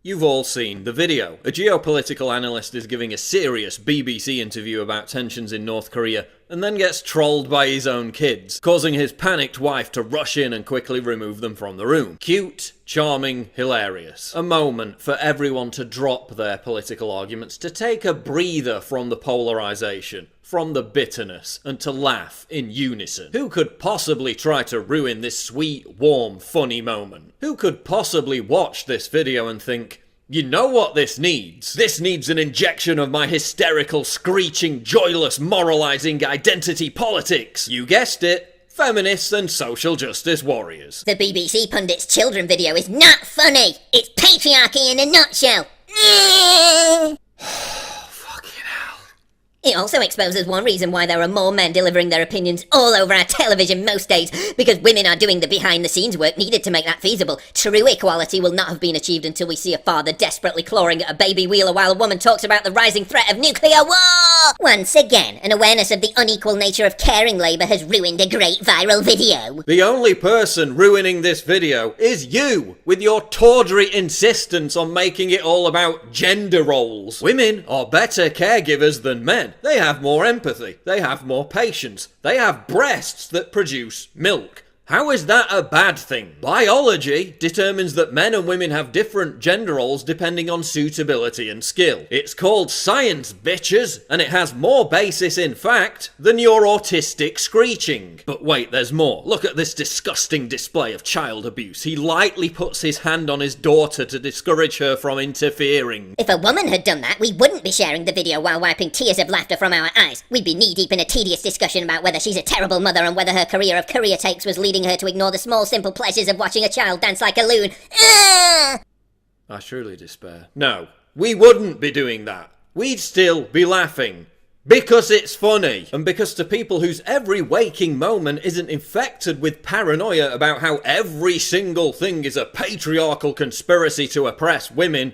You've all seen the video. A geopolitical analyst is giving a serious BBC interview about tensions in North Korea and then gets trolled by his own kids, causing his panicked wife to rush in and quickly remove them from the room. Cute, charming, hilarious. A moment for everyone to drop their political arguments, to take a breather from the polarization, from the bitterness, and to laugh in unison. Who could possibly try to ruin this sweet, warm, funny moment? Who could possibly watch this video and think, you know what this needs? This needs an injection of my hysterical, screeching, joyless, moralizing identity politics. You guessed it. Feminists and social justice warriors. The BBC Pundit's children video is not funny. It's patriarchy in a nutshell. It also exposes one reason why there are more men delivering their opinions all over our television most days, because women are doing the behind-the-scenes work needed to make that feasible. True equality will not have been achieved until we see a father desperately clawing at a baby wheeler while a woman talks about the rising threat of nuclear war! Once again, an awareness of the unequal nature of caring labour has ruined a great viral video. The only person ruining this video is you, with your tawdry insistence on making it all about gender roles. Women are better caregivers than men. They have more empathy, they have more patience, they have breasts that produce milk. How is that a bad thing? Biology determines that men and women have different gender roles depending on suitability and skill. It's called science, bitches, and it has more basis in fact than your autistic screeching. But wait, there's more. Look at this disgusting display of child abuse. He lightly puts his hand on his daughter to discourage her from interfering. If a woman had done that, we wouldn't be sharing the video while wiping tears of laughter from our eyes. We'd be knee-deep in a tedious discussion about whether she's a terrible mother and whether her career of courier takes was leading her to ignore the small simple pleasures of watching a child dance like a loon. I truly despair. No, we wouldn't be doing that. We'd still be laughing. Because it's funny. And because to people whose every waking moment isn't infected with paranoia about how every single thing is a patriarchal conspiracy to oppress women,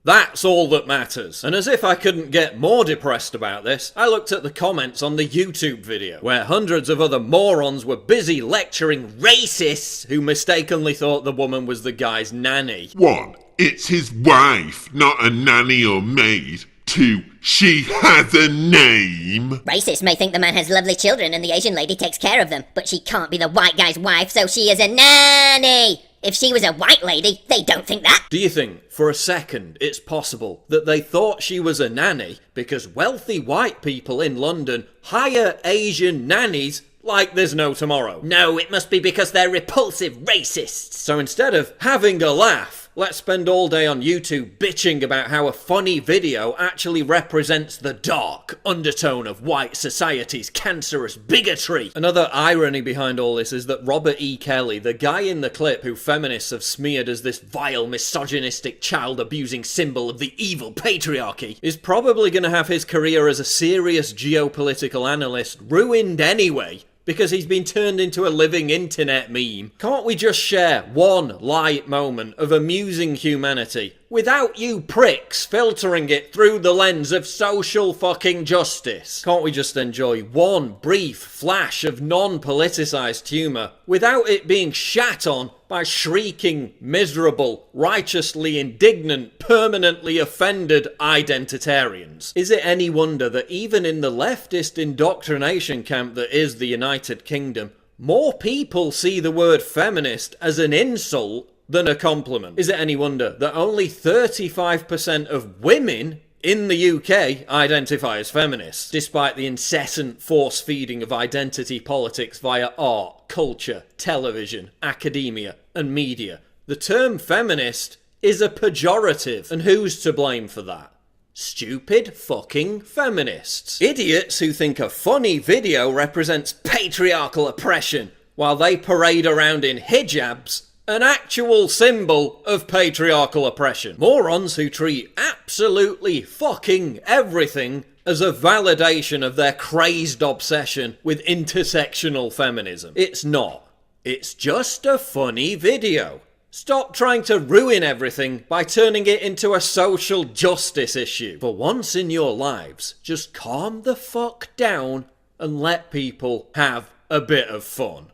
that's all that matters. And as if I couldn't get more depressed about this, I looked at the comments on the YouTube video, where hundreds of other morons were busy lecturing racists who mistakenly thought the woman was the guy's nanny. 1. It's his wife, not a nanny or maid. 2. She has a name. Racists may think the man has lovely children and the Asian lady takes care of them, but she can't be the white guy's wife, so she is a nanny. If she was a white lady, they don't think that. Do you think, for a second, it's possible that they thought she was a nanny because wealthy white people in London hire Asian nannies like there's no tomorrow? No, it must be because they're repulsive racists. So instead of having a laugh, let's spend all day on YouTube bitching about how a funny video actually represents the dark undertone of white society's cancerous bigotry. Another irony behind all this is that Robert E. Kelly, the guy in the clip who feminists have smeared as this vile, misogynistic, child-abusing symbol of the evil patriarchy, is probably going to have his career as a serious geopolitical analyst ruined anyway, because he's been turned into a living internet meme. Can't we just share one light moment of amusing humanity without you pricks filtering it through the lens of social fucking justice? Can't we just enjoy one brief flash of non-politicized humour without it being shat on by shrieking, miserable, righteously indignant, permanently offended identitarians? Is it any wonder that even in the leftist indoctrination camp that is the United Kingdom, more people see the word feminist as an insult than a compliment? Is it any wonder that only 35% of women in the UK identify as feminists, despite the incessant force-feeding of identity politics via art, culture, television, academia, and media? The term feminist is a pejorative, and who's to blame for that? Stupid fucking feminists. Idiots who think a funny video represents patriarchal oppression, while they parade around in hijabs, an actual symbol of patriarchal oppression. Morons who treat absolutely fucking everything as a validation of their crazed obsession with intersectional feminism. It's not. It's just a funny video. Stop trying to ruin everything by turning it into a social justice issue. For once in your lives, just calm the fuck down and let people have a bit of fun.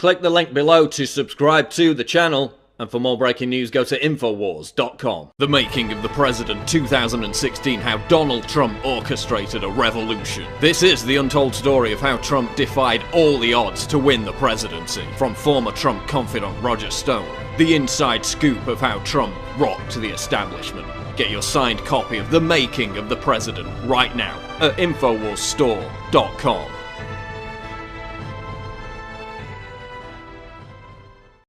click the link below to subscribe to the channel. And for more breaking news, go to Infowars.com. The Making of the President 2016, how Donald Trump orchestrated a revolution. This is the untold story of how Trump defied all the odds to win the presidency. From former Trump confidant Roger Stone, the inside scoop of how Trump rocked the establishment. Get your signed copy of The Making of the President right now at InfoWarsStore.com.